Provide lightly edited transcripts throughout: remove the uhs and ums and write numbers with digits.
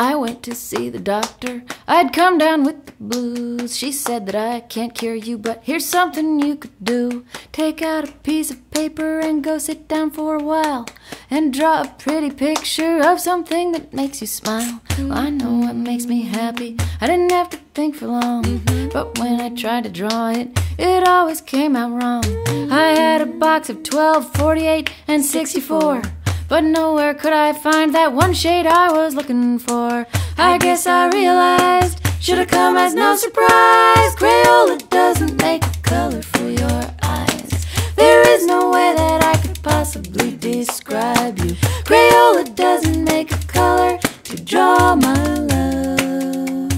I went to see the doctor. I'd come down with the blues. She said that I can't cure you, but here's something you could do. Take out a piece of paper and go sit down for a while and draw a pretty picture of something that makes you smile. Well, I know what makes me happy. I didn't have to think for long, but when I tried to draw it, it always came out wrong. I had a box of 12, 48, and 64, but nowhere could I find that one shade I was looking for. I guess I realized, should've come as no surprise, Crayola doesn't make a color for your eyes. There is no way that I could possibly describe you. Crayola doesn't make a color to draw my love.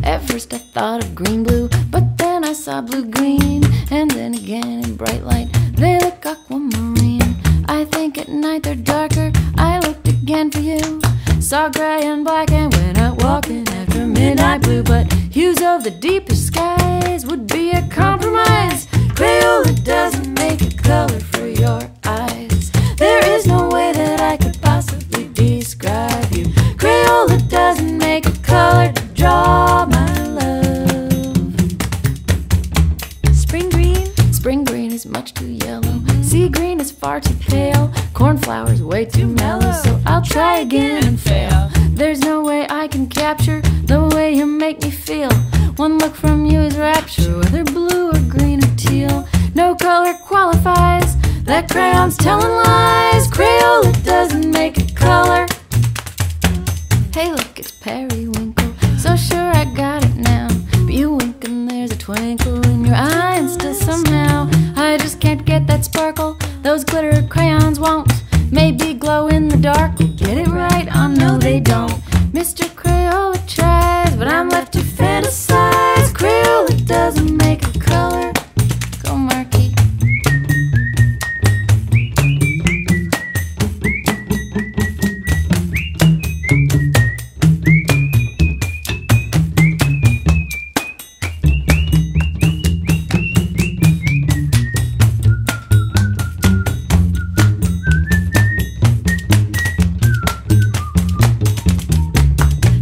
At first I thought of green blue, but then I saw blue-green, and then again in bright light they look aquamarine. I think at night they're darker. I looked again for you, saw gray and black, and went out walking after midnight blue. But hues of the deepest skies would be a compromise. Crayola doesn't make a color for your eyes. There is no way that I could possibly describe you. Crayola doesn't make a color to draw my love. Spring green? Spring green is much too yellow. Sea green is far too pale. Cornflower's way too mellow. So I'll try again and fail. There's no way I can capture the way you make me feel. One look from you is rapture, whether blue or green or teal. No color qualifies. That crayon's telling lies. Crayola doesn't make a color. Hey look, it's periwinkle. So sure I got it now, but you wink and there's a twinkle in your eye, and still somehow I just can't get that sparkle. Those glitter crayons won't. Maybe glow in the dark will get it right. Oh no, they don't. Mr. Crayola tries, but I'm left to fantasize. Crayola doesn't make a color. Go Marky.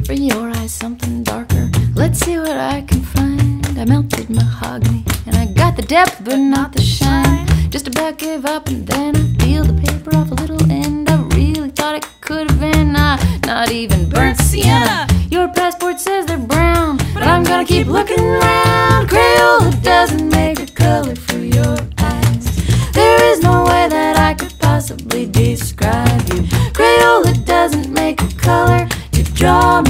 For your eyes something darker, let's see what I can find. I melted mahogany and I got the depth but not the shine. Just about gave up and then I peeled the paper off a little end. I really thought it could have been not even burnt sienna. Your passport says they're brown, but I'm gonna keep looking around. Crayola doesn't make a color for your eyes. There is no way that I could possibly describe you. Crayola doesn't make a color to draw